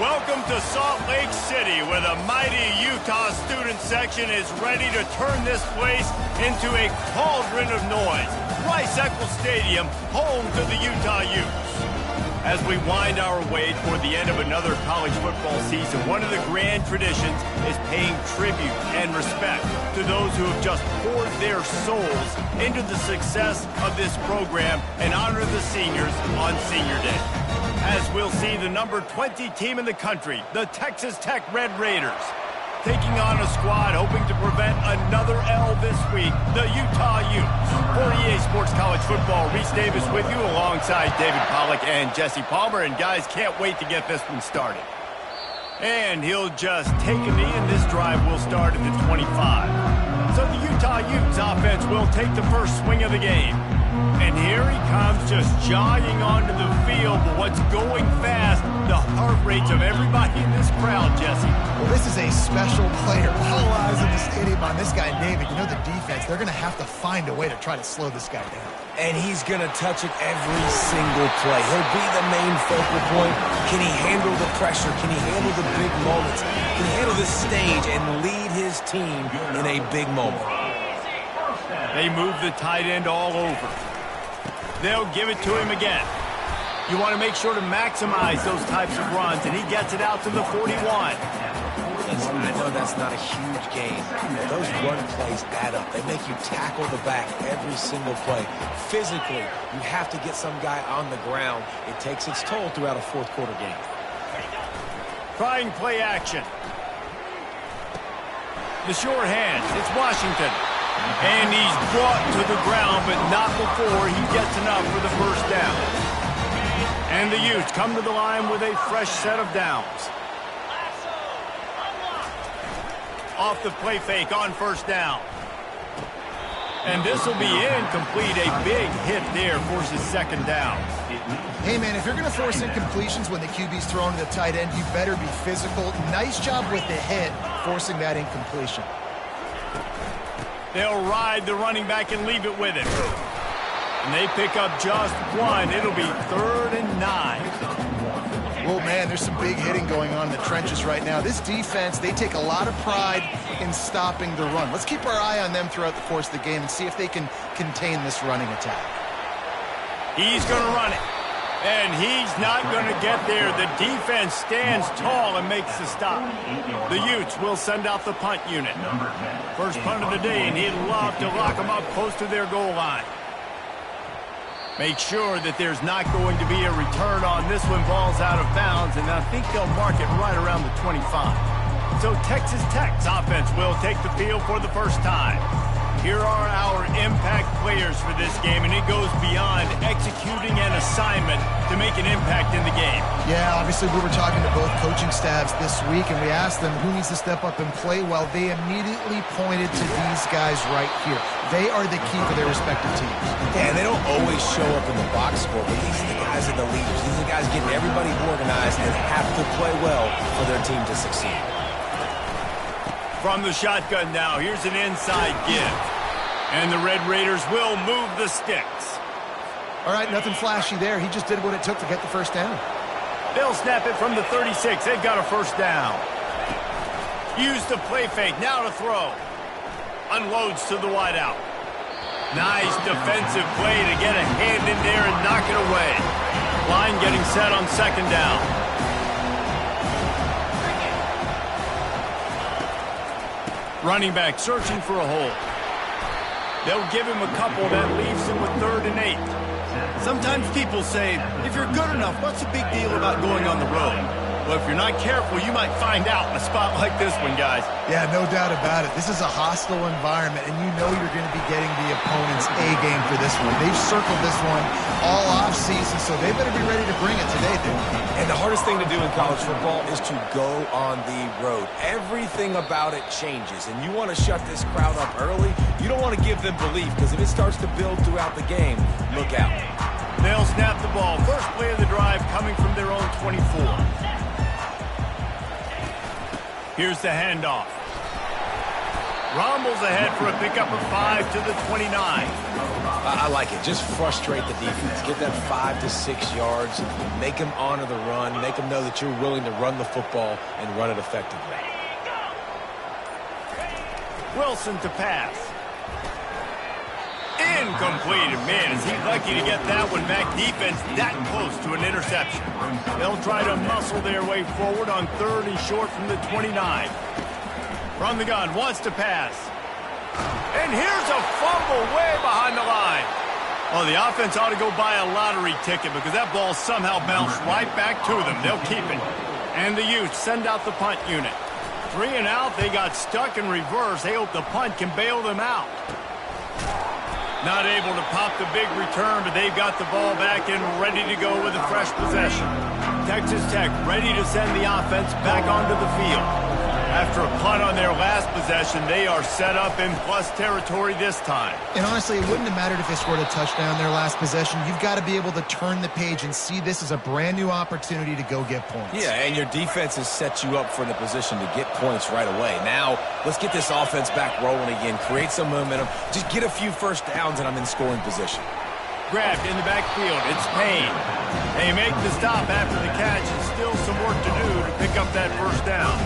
Welcome to Salt Lake City, where the mighty Utah student section is ready to turn this place into a cauldron of noise. Rice-Eccles Stadium, home to the Utah Utes. As we wind our way toward the end of another college football season, one of the grand traditions is paying tribute and respect to those who have just poured their souls into the success of this program and honor the seniors on Senior Day. As we'll see the number 20 team in the country, the Texas Tech Red Raiders, taking on a squad hoping to prevent another L this week, the Utah Utes. For EA Sports College Football, Reese Davis with you alongside David Pollack and Jesse Palmer. And guys, can't wait to get this one started. And he'll just take a knee, and this drive will start at the 25. So the Utah Utes offense will take the first swing of the game. And here he comes, just jogging onto the field. But what's going fast? The heart rates of everybody in this crowd, Jesse. Well, this is a special player. All eyes in the stadium on this guy, David. You know the defense, they're going to have to find a way to try to slow this guy down. And he's going to touch it every single play. He'll be the main focal point. Can he handle the pressure? Can he handle the big moments? Can he handle this stage and lead his team in a big moment? They move the tight end all over. They'll give it to him again. You want to make sure to maximize those types of runs, and he gets it out to the 41. I know that's not a huge gain, but those run plays add up. They make you tackle the back every single play. Physically, you have to get some guy on the ground. It takes its toll throughout a fourth quarter game. Trying play action. The sure hands. It's Washington. And he's brought to the ground, but not before he gets enough for the first down. And the Utes come to the line with a fresh set of downs. Off the play fake on first down. And this will be incomplete. A big hit there forces second down. Hey, man, if you're going to force incompletions when the QB's thrown to the tight end, you better be physical. Nice job with the hit, forcing that incompletion. They'll ride the running back and leave it with him. And they pick up just one. It'll be 3rd and 9. Well, man, there's some big hitting going on in the trenches right now. This defense, they take a lot of pride in stopping the run. Let's keep our eye on them throughout the course of the game and see if they can contain this running attack. He's going to run it. And he's not going to get there. The defense stands tall and makes the stop. The Utes will send out the punt unit. First punt of the day, and he'd love to lock them up close to their goal line. Make sure that there's not going to be a return on this one. Ball's out of bounds, and I think they'll mark it right around the 25. So Texas Tech's offense will take the field for the first time. Here are our impact players for this game, and it goes beyond executing an assignment to make an impact in the game. Yeah, obviously we were talking to both coaching staffs this week, and we asked them who needs to step up and play well. They immediately pointed to these guys right here. They are the key for their respective teams. Yeah, and they don't always show up in the box score, but these are the guys that are the leaders. These are the guys getting everybody organized and have to play well for their team to succeed. From the shotgun now, here's an inside give. And the Red Raiders will move the sticks. All right, nothing flashy there. He just did what it took to get the first down. They'll snap it from the 36. They've got a first down. Use the play fake. Now to throw. Unloads to the wideout. Nice defensive play to get a hand in there and knock it away. Line getting set on second down. Running back searching for a hole. They'll give him a couple. That leaves him with 3rd and 8. Sometimes people say, if you're good enough, what's the big deal about going on the road? Well, if you're not careful, you might find out in a spot like this one, guys. Yeah, no doubt about it. This is a hostile environment, and you know you're going to be getting the opponent's A-game for this one. They've circled this one all off-season, so they better be ready to bring it today, dude. And the hardest thing to do in college football is to go on the road. Everything about it changes, and you want to shut this crowd up early. You don't want to give them belief, because if it starts to build throughout the game, look out. They'll snap the ball. First play of the drive coming from their own 24. Here's the handoff. Rumbles ahead for a pickup of 5 to the 29. I like it. Just frustrate the defense. Get that 5 to 6 yards. Make them honor the run. Make them know that you're willing to run the football and run it effectively. Wilson to pass. Incomplete. Man, is he lucky to get that one back. Defense that close to an interception. They'll try to muscle their way forward on 3rd and short from the 29. From the gun, wants to pass. And here's a fumble way behind the line. Well, the offense ought to go buy a lottery ticket because that ball somehow bounced right back to them. They'll keep it. And the Utes send out the punt unit. 3 and out, they got stuck in reverse. They hope the punt can bail them out. Not able to pop the big return, but they've got the ball back and ready to go with a fresh possession. Texas Tech ready to send the offense back onto the field. After a punt on their last possession, they are set up in plus territory this time. And honestly, it wouldn't have mattered if they scored a touchdown their last possession. You've got to be able to turn the page and see this as a brand new opportunity to go get points. Yeah, and your defense has set you up for the position to get points right away. Now, let's get this offense back rolling again. Create some momentum. Just get a few first downs, and I'm in scoring position. Grabbed in the backfield. It's Payne. They make the stop after the catch, and still some work to do to pick up that first down.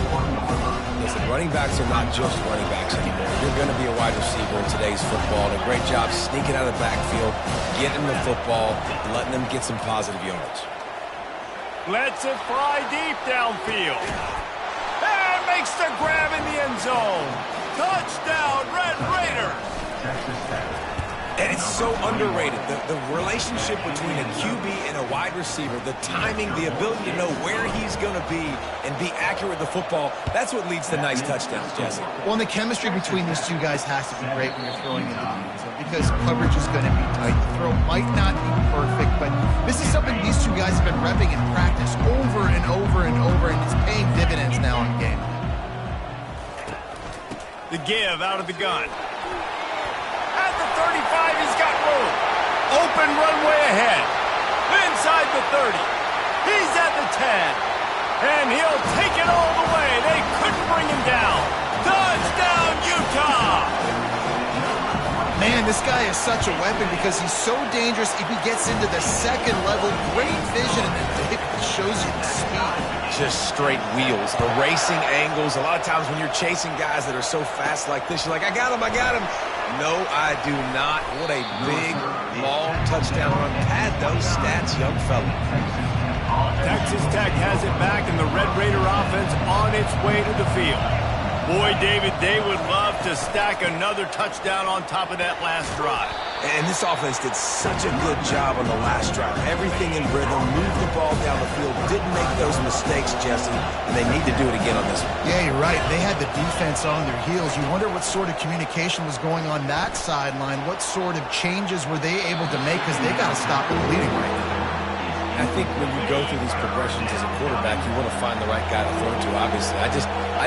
Listen, running backs are not just running backs anymore. You're going to be a wide receiver in today's football. And a great job sneaking out of the backfield, getting the football, and letting them get some positive yards. Lets it fly deep downfield. And makes the grab in the end zone. Touchdown, Red Raiders. And it's so underrated. The relationship between a QB and a wide receiver, the timing, the ability to know where he's going to be and be accurate with the football, that's what leads to nice touchdowns, Jesse. Well, and the chemistry between these two guys has to be great when you're throwing in the end zone because coverage is going to be tight. The throw might not be perfect, but this is something these two guys have been repping in practice over and over and over, and it's paying dividends now in game. The give out of the gun. At the 35, he's got room. Open runway ahead. Inside the 30. He's at the 10. And he'll take it all the way. They couldn't bring him down. Touchdown, Utah! Man, this guy is such a weapon because he's so dangerous if he gets into the second level. Great vision, and it shows you the speed. Just straight wheels, erasing angles. A lot of times when you're chasing guys that are so fast like this, you're like, I got him, I got him. No, I do not. What a big, long touchdown run. Pad those stats, young fella. Texas Tech has it back, and the Red Raider offense on its way to the field. Boy, David, they would love to stack another touchdown on top of that last drive. And this offense did such a good job on the last drive. Everything in rhythm, moved the ball down the field, didn't make those mistakes, Jesse, and they need to do it again on this one. Yeah, you're right. They had the defense on their heels. You wonder what sort of communication was going on that sideline. What sort of changes were they able to make because they got to stop the bleeding right now. I think when you go through these progressions as a quarterback, you want to find the right guy to throw to, obviously. I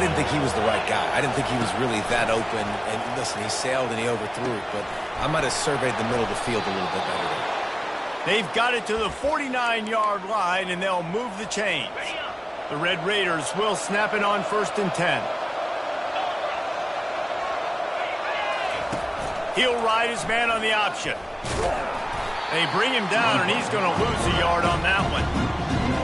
didn't think he was the right guy. I didn't think he was really that open. And listen, he sailed and he overthrew it, but I might have surveyed the middle of the field a little bit better there. They've got it to the 49-yard line, and they'll move the chains. The Red Raiders will snap it on 1st and 10. He'll ride his man on the option. They bring him down, and he's going to lose a yard on that one.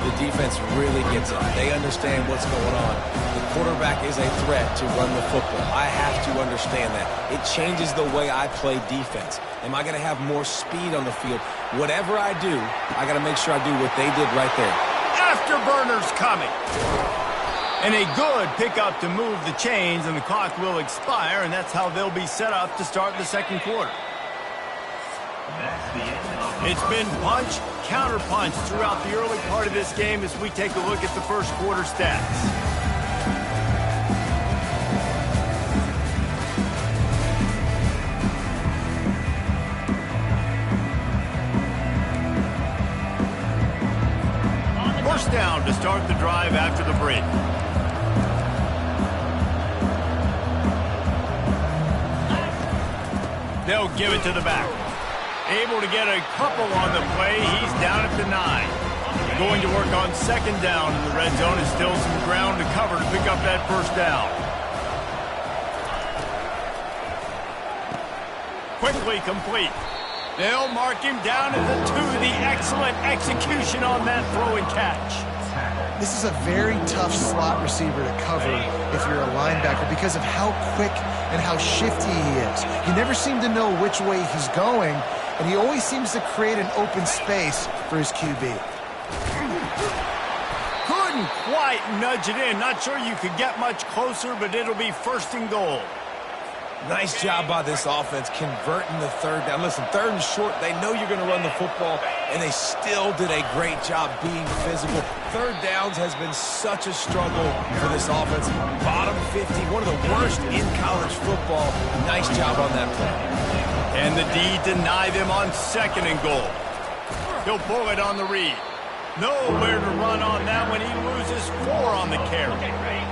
The defense really gets it. They understand what's going on. The quarterback is a threat to run the football. I have to understand that. It changes the way I play defense. Am I going to have more speed on the field? Whatever I do, I got to make sure I do what they did right there. Afterburners coming. And a good pickup to move the chains, and the clock will expire, and that's how they'll be set up to start the second quarter. It's been punch, counter-punch throughout the early part of this game as we take a look at the first quarter stats. First down to start the drive after the break. They'll give it to the back. Able to get a couple on the play. He's down at the 9. Going to work on second down in the red zone. And still some ground to cover to pick up that first down. quickly complete. They'll mark him down at the 2. The excellent execution on that throw and catch. This is a very tough slot receiver to cover if you're a linebacker because of how quick and how shifty he is. You never seem to know which way he's going, and he always seems to create an open space for his QB. Couldn't quite nudge it in. Not sure you could get much closer, but it'll be 1st and goal. Nice job by this offense converting the 3rd down. Listen, 3rd and short, they know you're going to run the football, and they still did a great job being physical. 3rd downs has been such a struggle for this offense. Bottom 50, one of the worst in college football. Nice job on that play. And the D deny them on 2nd and goal. He'll pull it on the read. Nowhere to run on that when he loses 4 on the carry.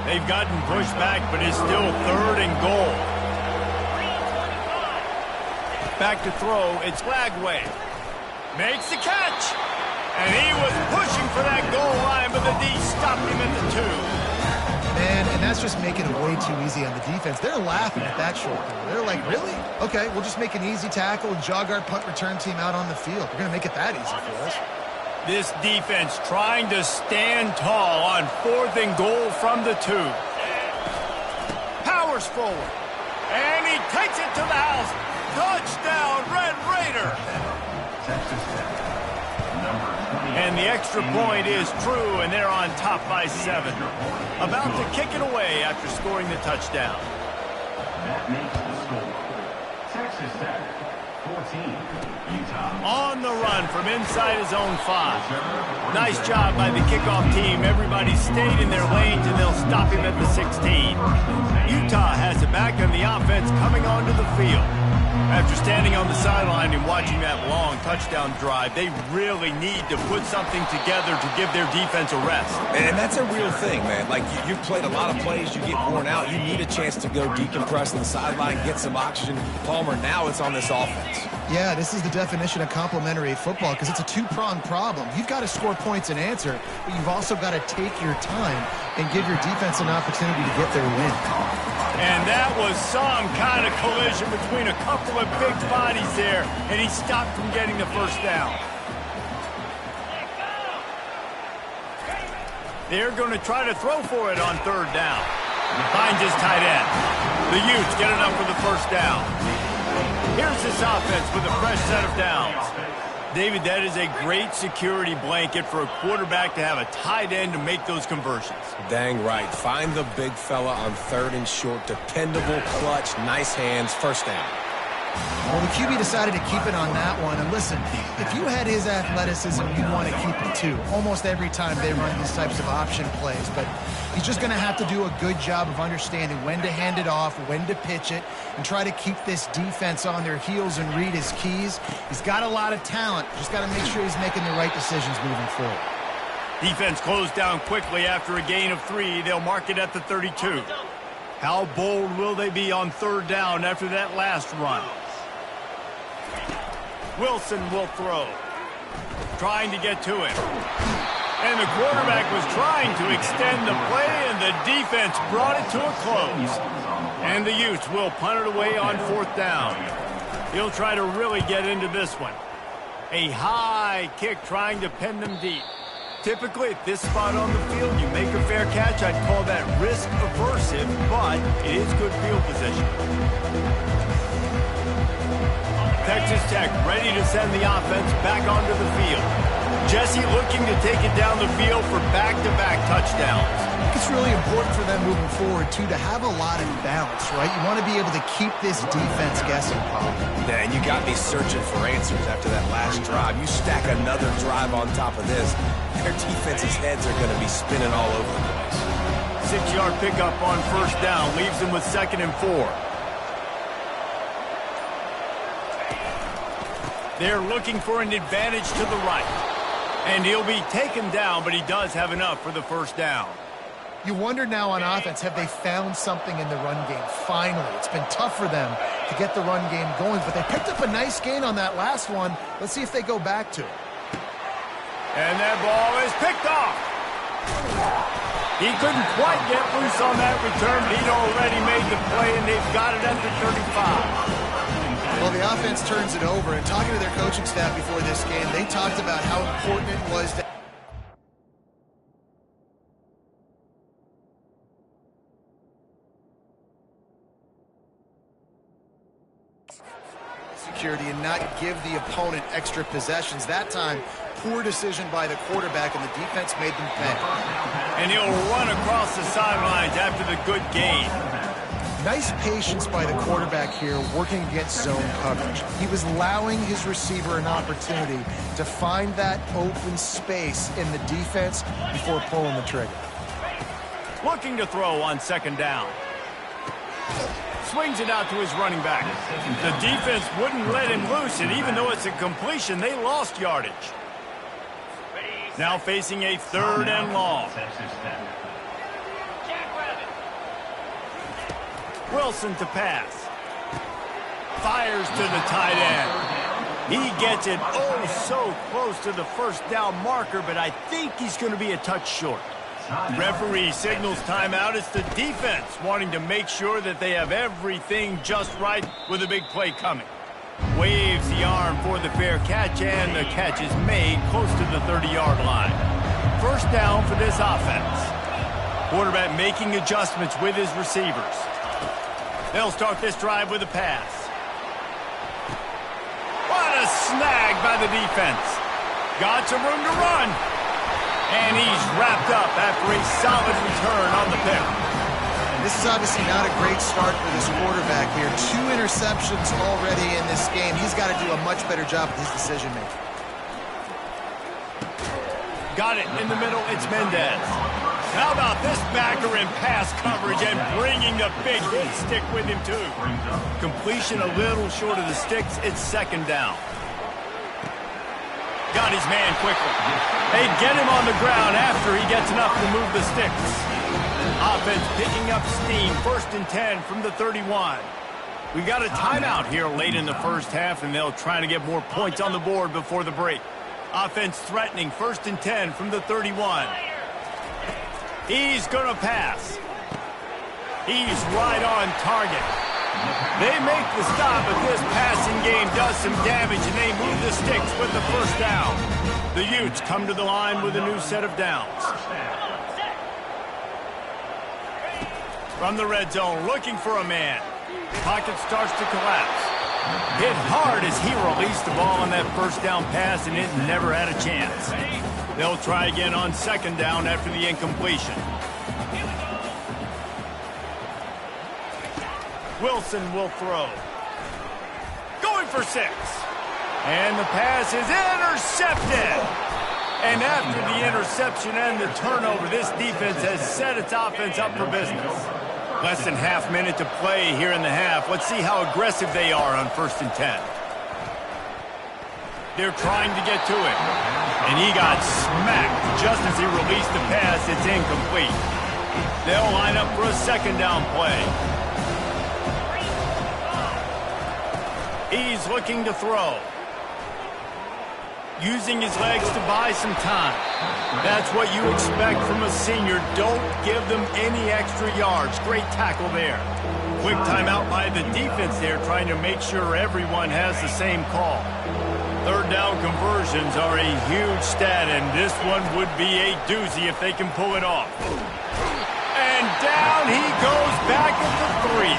They've gotten pushed back, but it's still 3rd and goal. Back to throw, it's Lagway. Makes the catch. And he was pushing for that goal line, but the D stopped him at the 2. Man, and that's just making it way too easy on the defense. They're laughing at that short goal. They're like, really? Okay, we'll just make an easy tackle and jog our punt return team out on the field. We're going to make it that easy for us. This defense trying to stand tall on 4th and goal from the 2. Powers forward. And he takes it to the house. Touchdown, Red Raider! And the extra point is true, and they're on top by 7. About to kick it away after scoring the touchdown. That makes the score. Texas Tech, 14, Utah. On the run from inside his own 5. Nice job by the kickoff team. Everybody stayed in their lanes, and they'll stop him at the 16. Utah has it back on the offense coming onto the field. After standing on the sideline and watching that long touchdown drive, they really need to put something together to give their defense a rest. And that's a real thing, man. Like, you've played a lot of plays, you get worn out, you need a chance to go decompress on the sideline, get some oxygen. Palmer, now it's on this offense. Yeah, this is the definition of complementary football because it's a two-pronged problem. You've got to score points and answer, but you've also got to take your time and give your defense an opportunity to get their win. And that was some kind of collision between a couple of big bodies there, and he stopped from getting the 1st down. They're going to try to throw for it on 3rd down. Finds his tight end. The Utes get enough for the 1st down. Here's this offense with a fresh set of downs. David, that is a great security blanket for a quarterback to have a tight end to make those conversions. Dang right. Find the big fella on 3rd and short. Dependable, clutch, nice hands, 1st down. Well, the QB decided to keep it on that one. And listen, if you had his athleticism, you'd want to keep it too. Almost every time they run these types of option plays. But he's just going to have to do a good job of understanding when to hand it off, when to pitch it, and try to keep this defense on their heels and read his keys. He's got a lot of talent. Just got to make sure he's making the right decisions moving forward. Defense closed down quickly after a gain of 3. They'll mark it at the 32. How bold will they be on 3rd down after that last run? Wilson will throw. Trying to get to him. And the quarterback was trying to extend the play, and the defense brought it to a close. And the Utes will punt it away on 4th down. He'll try to really get into this one. A high kick trying to pin them deep. Typically, at this spot on the field, you make a fair catch. I'd call that risk aversive, but it is good field position. Texas Tech ready to send the offense back onto the field. Jesse looking to take it down the field for back-to-back touchdowns. I think it's really important for them moving forward, too, to have a lot of balance, right? You want to be able to keep this defense guessing, Paul. Yeah, and you got me searching for answers after that last drive. You stack another drive on top of this, their defense's heads are going to be spinning all over the place. 6-yard pickup on 1st down leaves them with 2nd and 4. They're looking for an advantage to the right. And he'll be taken down, but he does have enough for the 1st down. You wonder now on offense, have they found something in the run game? Finally, it's been tough for them to get the run game going, but they picked up a nice gain on that last one. Let's see if they go back to it. And that ball is picked off. He couldn't quite get loose on that return, but he'd already made the play, and they've got it at the 35. Well, the offense turns it over, and talking to their coaching staff before this game, they talked about how important it was to security and not give the opponent extra possessions. That time, poor decision by the quarterback, and the defense made them pay. And he'll run across the sidelines after the good gain. Nice patience by the quarterback here, working against zone coverage. He was allowing his receiver an opportunity to find that open space in the defense before pulling the trigger. Looking to throw on second down. Swings it out to his running back. The defense wouldn't let him loose, and even though it's a completion, they lost yardage. Now facing a 3rd and long. Wilson to pass. Fires to the tight end. He gets it oh so close to the first down marker, but I think he's going to be a touch short. Referee signals timeout. It's the defense wanting to make sure that they have everything just right with a big play coming. Waves the arm for the fair catch, and the catch is made close to the 30-yard line. First down for this offense. Quarterback making adjustments with his receivers. They'll start this drive with a pass. What a snag by the defense. Got some room to run. And he's wrapped up after a solid return on the pick. This is obviously not a great start for this quarterback here. 2 interceptions already in this game. He's got to do a much better job with his decision-making. Got it in the middle. It's Mendez. How about this backer in pass coverage and bringing the big hit stick with him, too. Completion a little short of the sticks. It's second down. Got his man quickly. They get him on the ground after he gets enough to move the sticks. Offense picking up steam. 1st and 10 from the 31. We got a timeout here late in the first half, and they'll try to get more points on the board before the break. Offense threatening. 1st and 10 from the 31. He's going to pass. He's right on target. They make the stop, but this passing game does some damage, and they move the sticks with the first down. The Utes come to the line with a new set of downs. From the red zone, looking for a man. Pocket starts to collapse. Hit hard as he released the ball on that first down pass, and it never had a chance. They'll try again on second down after the incompletion. Wilson will throw. Going for 6. And the pass is intercepted. And after the interception and the turnover, this defense has set its offense up for business. Less than half minute to play here in the half. Let's see how aggressive they are on 1st and 10. They're trying to get to it. And he got smacked just as he released the pass. It's incomplete. They'll line up for a second down play. He's looking to throw. Using his legs to buy some time. That's what you expect from a senior. Don't give them any extra yards. Great tackle there. Quick timeout by the defense there, trying to make sure everyone has the same call. 3rd down conversions are a huge stat, and this one would be a doozy if they can pull it off. And down he goes back at the 3.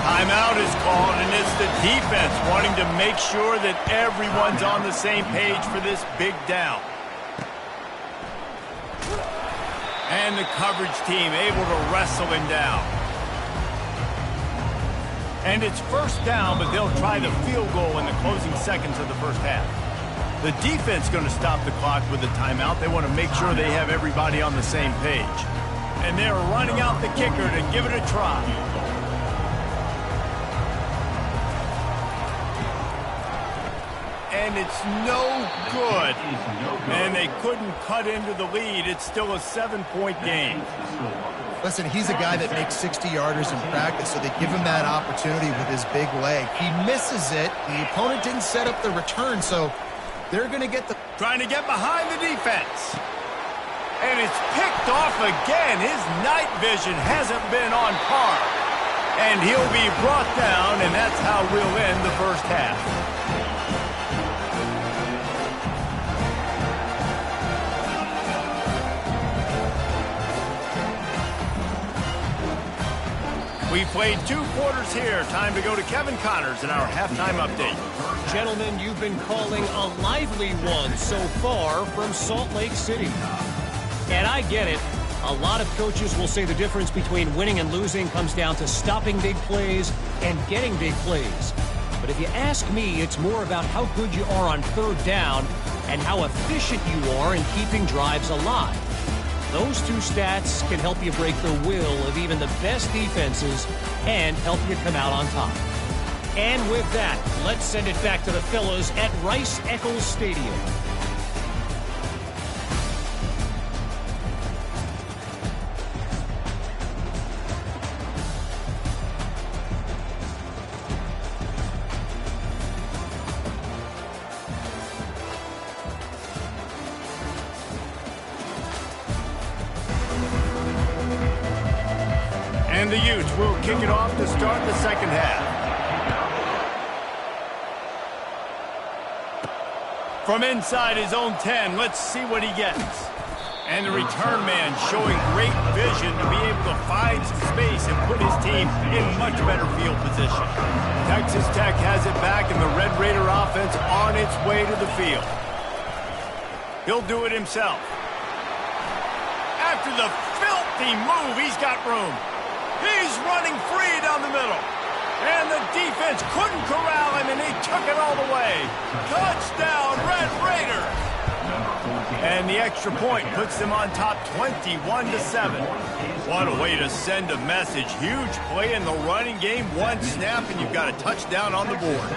Timeout is called, and it's the defense wanting to make sure that everyone's on the same page for this big down. And the coverage team able to wrestle him down. And it's first down, but they'll try the field goal in the closing seconds of the first half. The defense going to stop the clock with the timeout. They want to make sure they have everybody on the same page. And they're running out the kicker to give it a try. And it's no good. And they couldn't cut into the lead. It's still a 7-point game. Listen, he's a guy that makes 60-yarders in practice, so they give him that opportunity with his big leg. He misses it. The opponent didn't set up the return, so they're going to get the... Trying to get behind the defense. And it's picked off again. His night vision hasn't been on par. And he'll be brought down, and that's how we'll end the first half. We played 2 quarters here. Time to go to Kevin Connors in our halftime update. Gentlemen, you've been calling a lively one so far from Salt Lake City. And I get it. A lot of coaches will say the difference between winning and losing comes down to stopping big plays and getting big plays. But if you ask me, it's more about how good you are on third down and how efficient you are in keeping drives alive. Those 2 stats can help you break the will of even the best defenses and help you come out on top. And with that, let's send it back to the fellas at Rice-Eccles Stadium. And the Utes will kick it off to start the second half. From inside his own 10, let's see what he gets. And the return man showing great vision to be able to find some space and put his team in much better field position. Texas Tech has it back, and the Red Raider offense on its way to the field. He'll do it himself. After the filthy move, he's got room. He's running free down the middle. And the defense couldn't corral him, and he took it all the way. Touchdown, Red Raider! And the extra point puts them on top 21-7. What a way to send a message. Huge play in the running game. 1 snap, and you've got a touchdown on the board.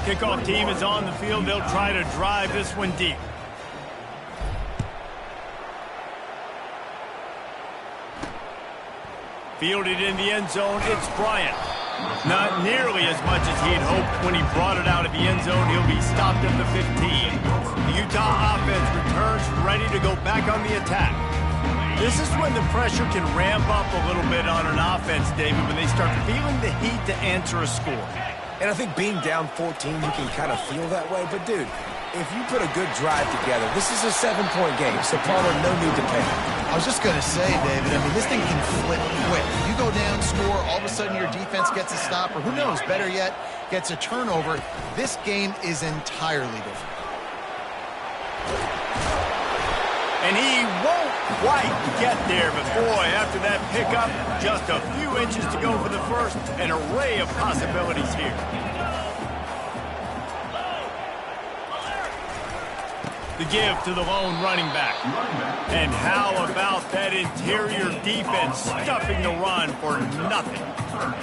Kickoff team is on the field. They'll try to drive this one deep. Fielded in the end zone, it's Bryant. Not nearly as much as he'd hoped when he brought it out of the end zone. He'll be stopped at the 15. The Utah offense returns ready to go back on the attack. This is when the pressure can ramp up a little bit on an offense, David, when they start feeling the heat to answer a score. And I think being down 14, you can kind of feel that way. But, dude, if you put a good drive together, this is a 7-point game, so Palmer, no need to panic. I was just going to say, David, I mean, this thing can flip quick. You go down, score, all of a sudden your defense gets a stop, or who knows, better yet, gets a turnover. This game is entirely different. And he won't quite get there, but boy, after that pickup, just a few inches to go for the first, an array of possibilities here. The give to the lone running back. And how about that interior defense stuffing the run for nothing?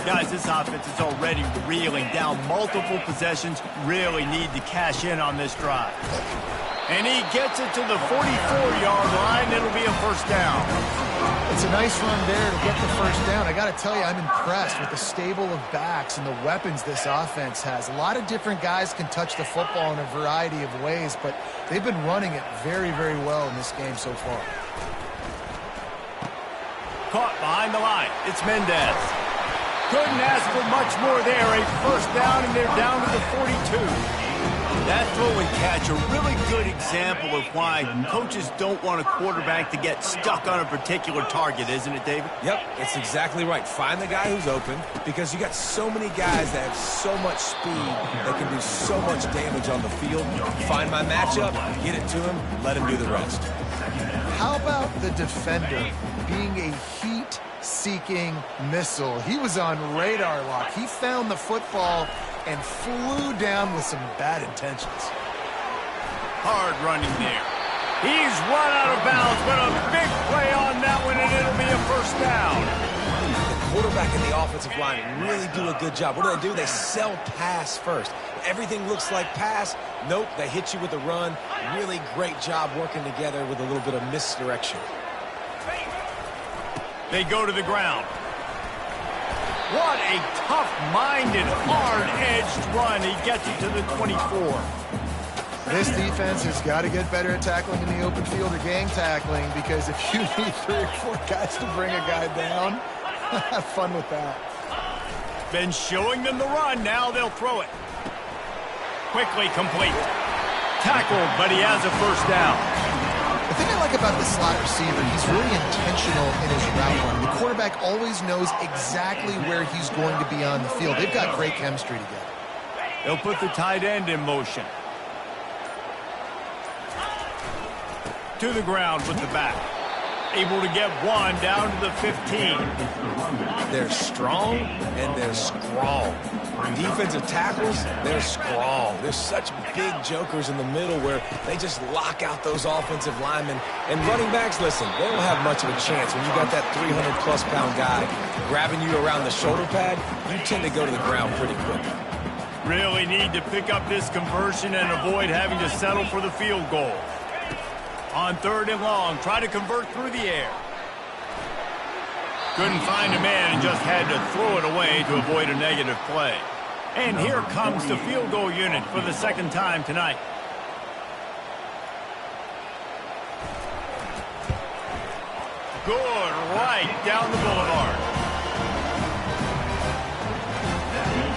Guys, this offense is already reeling down multiple possessions. Really need to cash in on this drive. And he gets it to the 44-yard line. It'll be a first down. It's a nice run there to get the first down. I got to tell you, I'm impressed with the stable of backs and the weapons this offense has. A lot of different guys can touch the football in a variety of ways, but they've been running it very, very well in this game so far. Caught behind the line. It's Mendez. Couldn't ask for much more there. A first down, and they're down to the 42. That throw and catch, a really good example of why coaches don't want a quarterback to get stuck on a particular target, isn't it, David? Yep, it's exactly right. Find the guy who's open, because you got so many guys that have so much speed that can do so much damage on the field. Find my matchup, get it to him, let him do the rest. How about the defender being a heat-seeking missile? He was on radar lock. He found the football and flew down with some bad intentions. Hard running there. He's run out of bounds, but a big play on that one, and it'll be a first down. The quarterback and the offensive line really do a good job. What do? They sell pass first. Everything looks like pass. Nope, they hit you with a run. Really great job working together with a little bit of misdirection. They go to the ground. What a tough-minded, hard-edged run. He gets it to the 24. This defense has got to get better at tackling in the open field or gang tackling, because if you need 3 or 4 guys to bring a guy down, have fun with that. Been showing them the run. Now they'll throw it. Quickly complete. Tackled, but he has a first down. The thing I like about the slot receiver, he's really intentional in his route run. The quarterback always knows exactly where he's going to be on the field. They've got great chemistry together. They'll put the tight end in motion. To the ground with the back. Able to get one down to the 15. They're strong and they're strong. Defensive tackles, they're strong. There's such big jokers in the middle where they just lock out those offensive linemen. And running backs, listen, they don't have much of a chance. When you got that 300-plus pound guy grabbing you around the shoulder pad, you tend to go to the ground pretty quick. Really need to pick up this conversion and avoid having to settle for the field goal. On 3rd and long, try to convert through the air. Couldn't find a man and just had to throw it away to avoid a negative play. And here comes the field goal unit for the 2nd time tonight. Good, right down the boulevard.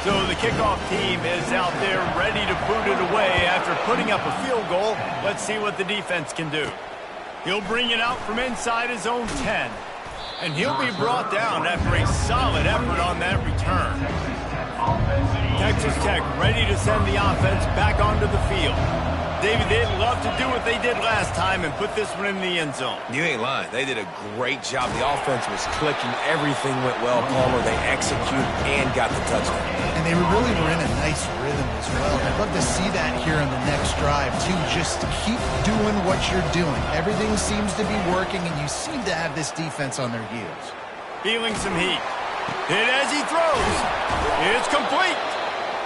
So the kickoff team is out there ready to boot it away after putting up a field goal. Let's see what the defense can do. He'll bring it out from inside his own 10. And he'll be brought down after a solid effort on that return. Texas Tech ready to send the offense back onto the field. David, they'd love to do what they did last time and put this one in the end zone. You ain't lying. They did a great job. The offense was clicking. Everything went well, Palmer. They executed and got the touchdown. And they really were in a nice rhythm as well. I'd love to see that here in the next drive, too. Just keep doing what you're doing. Everything seems to be working, and you seem to have this defense on their heels. Feeling some heat. Hit as he throws. It's complete.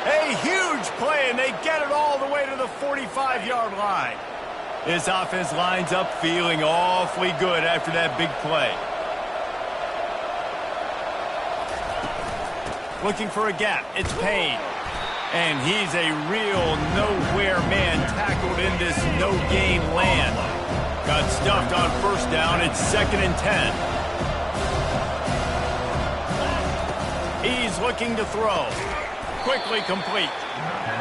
A huge play, and they get it all the way to the 45-yard line. This offense lines up feeling awfully good after that big play. Looking for a gap. It's Payne. And he's a real nowhere man tackled in this no-gain land. Got stuffed on 1st down. It's 2nd and 10. He's looking to throw. Quickly complete.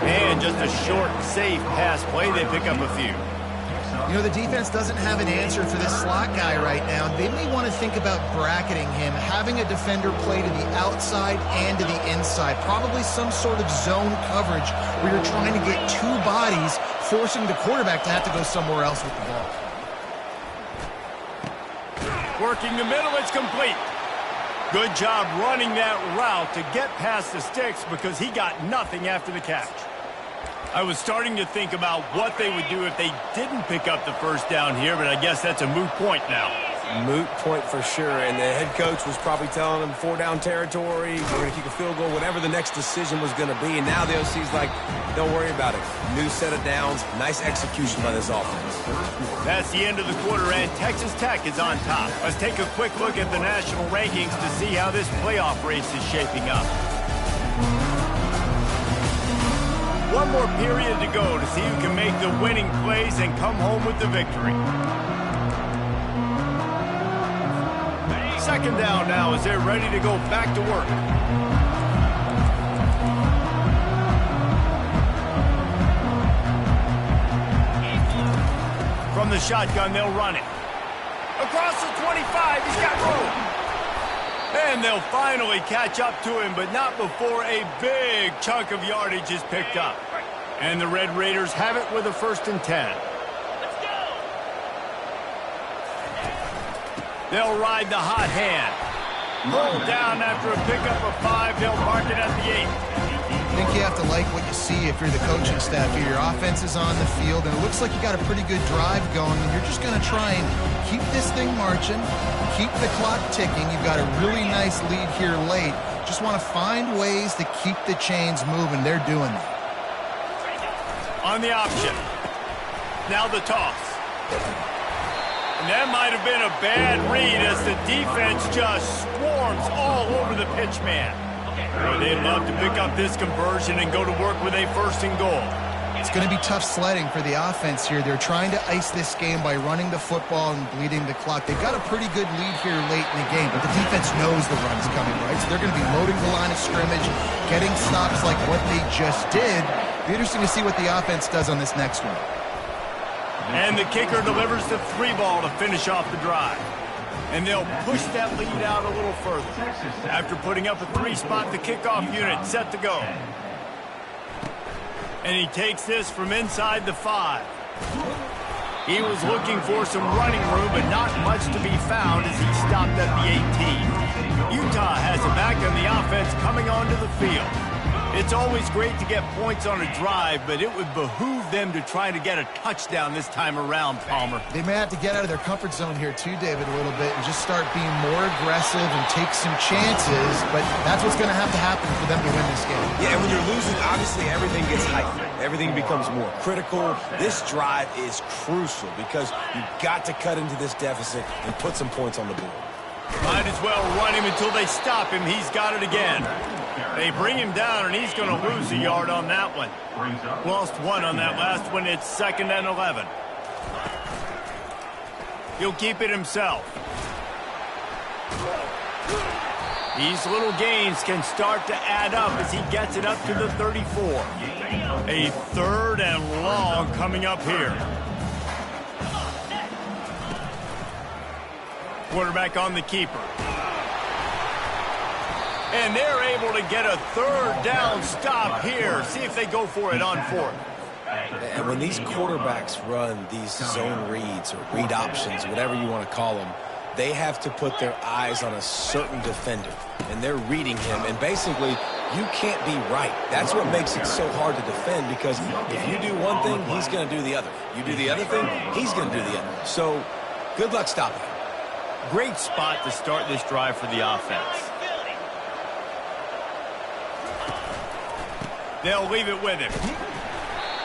And just a short, safe pass play. They pick up a few. You know, the defense doesn't have an answer for this slot guy right now. They may want to think about bracketing him, having a defender play to the outside and to the inside. Probably some sort of zone coverage where you're trying to get 2 bodies, forcing the quarterback to have to go somewhere else with the ball. Working the middle, it's complete. Good job running that route to get past the sticks because he got nothing after the catch. I was starting to think about what they would do if they didn't pick up the 1st down here, but I guess that's a moot point now. Moot point for sure, and the head coach was probably telling them 4-down territory, we're going to kick a field goal, whatever the next decision was going to be, and now the OC's like, don't worry about it. New set of downs, nice execution by this offense. That's the end of the quarter, and Texas Tech is on top. Let's take a quick look at the national rankings to see how this playoff race is shaping up. One more period to go to see who can make the winning plays and come home with the victory. 2nd down now as they're ready to go back to work. From the shotgun, they'll run it. Across the 25, he's got room. And they'll finally catch up to him, but not before a big chunk of yardage is picked up. And the Red Raiders have it with a 1st and 10. They'll ride the hot hand. Roll down after a pickup of 5. They'll mark it at the 8. I think you have to like what you see if you're the coaching staff here. Your offense is on the field, and it looks like you got a pretty good drive going, and you're just going to try and keep this thing marching, keep the clock ticking. You've got a really nice lead here late. Just want to find ways to keep the chains moving. They're doing that. On the option. Now the toss. And that might have been a bad read as the defense just swarms all over the pitch man. Boy, they'd love to pick up this conversion and go to work with a 1st and goal. It's going to be tough sledding for the offense here. They're trying to ice this game by running the football and bleeding the clock. They've got a pretty good lead here late in the game, but the defense knows the run's coming, right? So they're going to be loading the line of scrimmage, getting stops like what they just did. Be interesting to see what the offense does on this next one. And the kicker delivers the 3-ball to finish off the drive. And they'll push that lead out a little further. After putting up a 3-spot, the kickoff unit set to go. And he takes this from inside the 5. He was looking for some running room, but not much to be found as he stopped at the 18. Utah has it back on the offense coming onto the field. It's always great to get points on a drive, but it would behoove them to try to get a touchdown this time around, Palmer. They may have to get out of their comfort zone here too, David, a little bit and just start being more aggressive and take some chances, but that's what's going to happen for them to win this game. Yeah, and when you're losing, obviously everything gets heightened. Everything becomes more critical. This drive is crucial because you've got to cut into this deficit and put some points on the board. Might as well run him until they stop him. He's got it again. They bring him down, and he's going to lose a yard on that one. Lost 1 on that last one. It's 2nd and 11. He'll keep it himself. These little gains can start to add up as he gets it up to the 34. A 3rd and long coming up here. Quarterback on the keeper. And they're able to get a 3rd down stop here. See if they go for it on 4th. And when these quarterbacks run these zone reads or read options, whatever you want to call them, they have to put their eyes on a certain defender. And they're reading him. And basically, you can't be right. That's what makes it so hard to defend, because if you do one thing, he's going to do the other. You do the other thing, he's going to do the other. So, good luck stopping him. Great spot to start this drive for the offense. They'll leave it with him.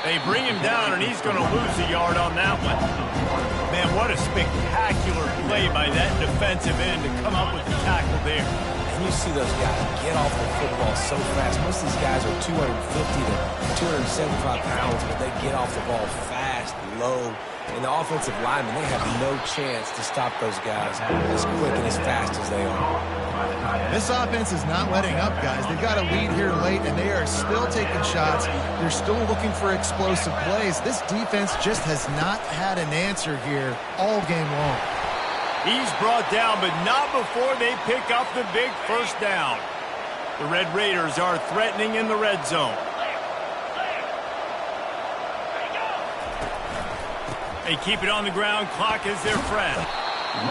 They bring him down, and he's going to lose a yard on that one. Man, what a spectacular play by that defensive end to come up with the tackle there. And you see those guys get off the football so fast. Most of these guys are 250 to 275 pounds, but they get off the ball fast, low. And the offensive linemen, they have no chance to stop those guys as quick and as fast as they are. This offense is not letting up, guys. They've got a lead here late, and they are still taking shots. They're still looking for explosive plays. This defense just has not had an answer here all game long. He's brought down, but not before they pick up the big 1st down. The Red Raiders are threatening in the red zone. They keep it on the ground. Clock is their friend.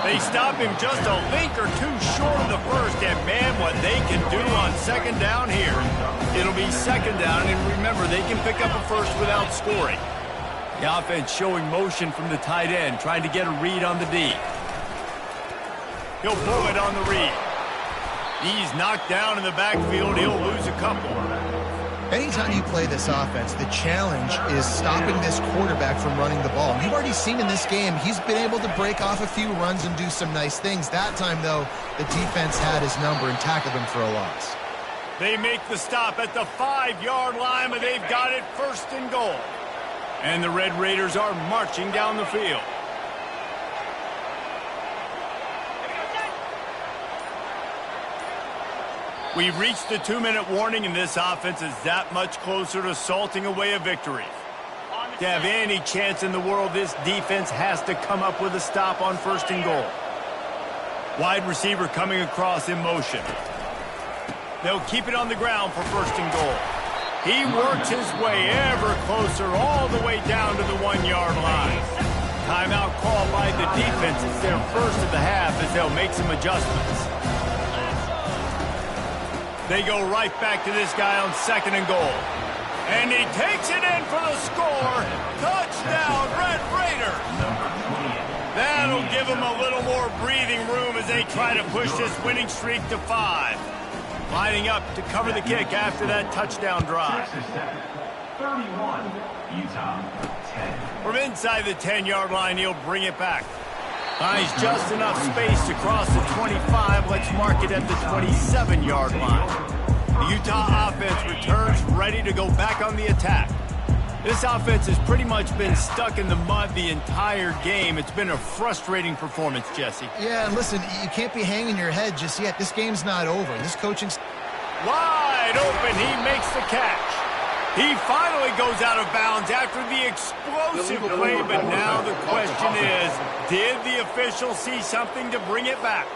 They stop him just a link or 2 short of the 1st, and man, what they can do on 2nd down here. It'll be 2nd down, and remember, they can pick up a 1st without scoring. The offense showing motion from the tight end, trying to get a read on the D. He'll pull it on the read. He's knocked down in the backfield. He'll lose a couple. Anytime you play this offense, the challenge is stopping this quarterback from running the ball. You've already seen in this game, he's been able to break off a few runs and do some nice things. That time, though, the defense had his number and tackled him for a loss. They make the stop at the 5-yard line, but they've got it 1st and goal. And the Red Raiders are marching down the field. We've reached the 2-minute warning, and this offense is that much closer to salting away a victory. To have any chance in the world, this defense has to come up with a stop on 1st and goal. Wide receiver coming across in motion. They'll keep it on the ground for 1st and goal. He works his way ever closer all the way down to the 1-yard line. Timeout called by the defense. It's their 1st of the half as they'll make some adjustments. They go right back to this guy on 2nd and goal. And he takes it in for the score. Touchdown, Red Raiders. That'll give them a little more breathing room as they try to push this winning streak to 5. Lining up to cover the kick after that touchdown drive. 31, Utah 10. From inside the 10-yard line, he'll bring it back. Finds just enough space to cross the 25. Let's mark it at the 27-yard line. The Utah offense returns ready to go back on the attack. This offense has pretty much been stuck in the mud the entire game. It's been a frustrating performance, Jesse. Yeah, and listen, you can't be hanging your head just yet. This game's not over. This coaching's wide open. He makes the catch. He finally goes out of bounds after the explosive play, but now the question is, did the official see something to bring it back?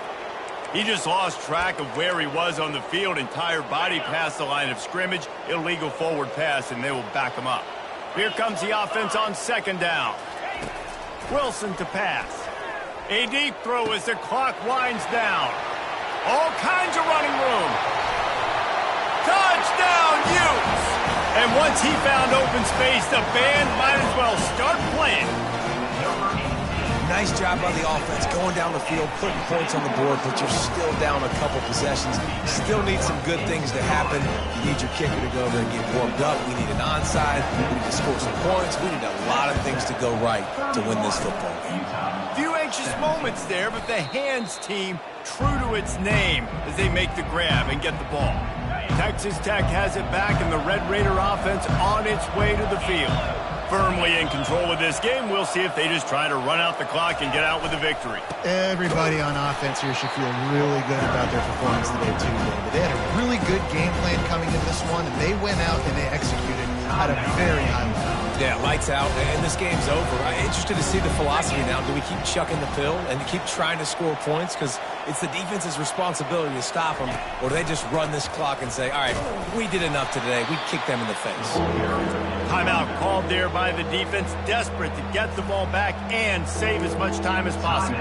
He just lost track of where he was on the field. Entire body past the line of scrimmage. Illegal forward pass, and they will back him up. Here comes the offense on second down. Wilson to pass. A deep throw as the clock winds down. All kinds of running room. Touchdown, Utes! And once he found open space, the band might as well start playing. Nice job by the offense going down the field, putting points on the board, but you're still down a couple possessions. Still need some good things to happen. You need your kicker to go there and get warmed up. We need an onside. We need to score some points. We need a lot of things to go right to win this football game. Few anxious moments there, but the hands team true to its name as they make the grab and get the ball. Texas Tech has it back, and the Red Raider offense on its way to the field. Firmly in control of this game. We'll see if they just try to run out the clock and get out with a victory. Everybody on offense here should feel really good about their performance today, too, David. They had a really good game plan coming in this one, and they went out and they executed at a very high level. Yeah, lights out, and this game's over. I'm interested to see the philosophy now. Do we keep chucking the pill and keep trying to score points? Because it's the defense's responsibility to stop them, or do they just run this clock and say, all right, we did enough today. We kicked them in the face. Timeout called there by the defense, desperate to get the ball back and save as much time as possible.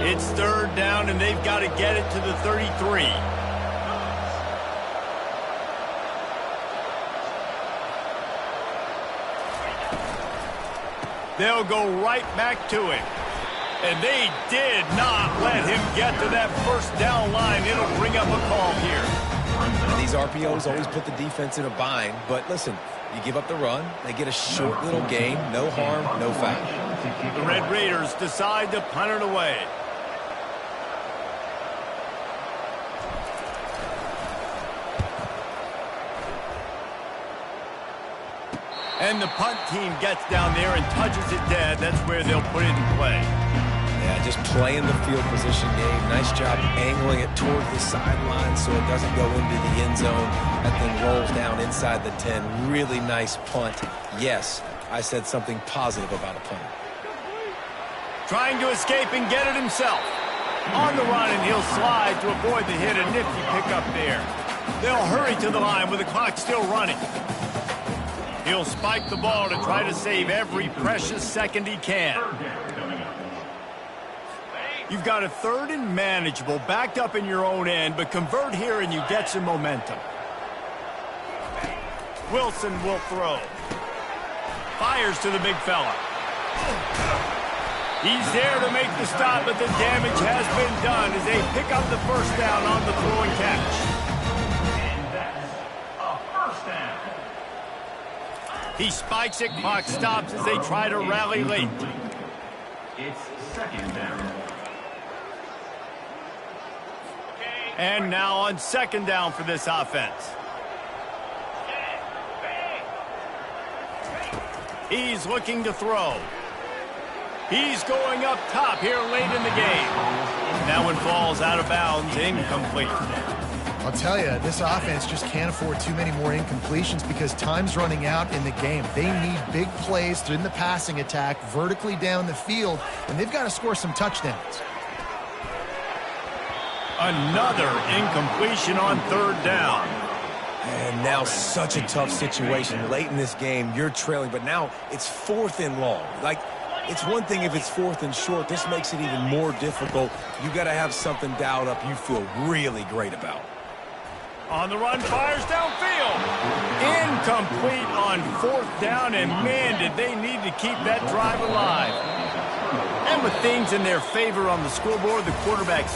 It's third down, and they've got to get it to the 33. They'll go right back to him. And they did not let him get to that first down line. It'll bring up a call here. And these RPOs always put the defense in a bind. But listen, you give up the run, they get a short little gain. No harm, no foul. The Red Raiders decide to punt it away. And the punt team gets down there and touches it dead. That's where they'll put it in play. Yeah, just playing the field position game. Nice job angling it toward the sideline so it doesn't go into the end zone. That thing rolls down inside the 10. Really nice punt. Yes, I said something positive about a punt. Trying to escape and get it himself. On the run, and he'll slide to avoid the hit. A nifty pickup there. They'll hurry to the line with the clock still running. He'll spike the ball to try to save every precious second he can. You've got a third and manageable, backed up in your own end, but convert here and you get some momentum. Wilson will throw. Fires to the big fella. He's there to make the stop, but the damage has been done as they pick up the first down on the throw and catch. He spikes it, clock stops as they try to rally late. It's second down. And now on second down for this offense. He's looking to throw. He's going up top here late in the game. That one falls out of bounds, incomplete. I'll tell you, this offense just can't afford too many more incompletions because time's running out in the game. They need big plays in the passing attack, vertically down the field, and they've got to score some touchdowns. Another incompletion on third down. And now such a tough situation. Late in this game, you're trailing, but now it's fourth and long. Like, it's one thing if it's fourth and short. This makes it even more difficult. You got to have something dialed up you feel really great about. On the run, fires downfield. Incomplete on fourth down, and man, did they need to keep that drive alive. And with things in their favor on the scoreboard, the quarterback's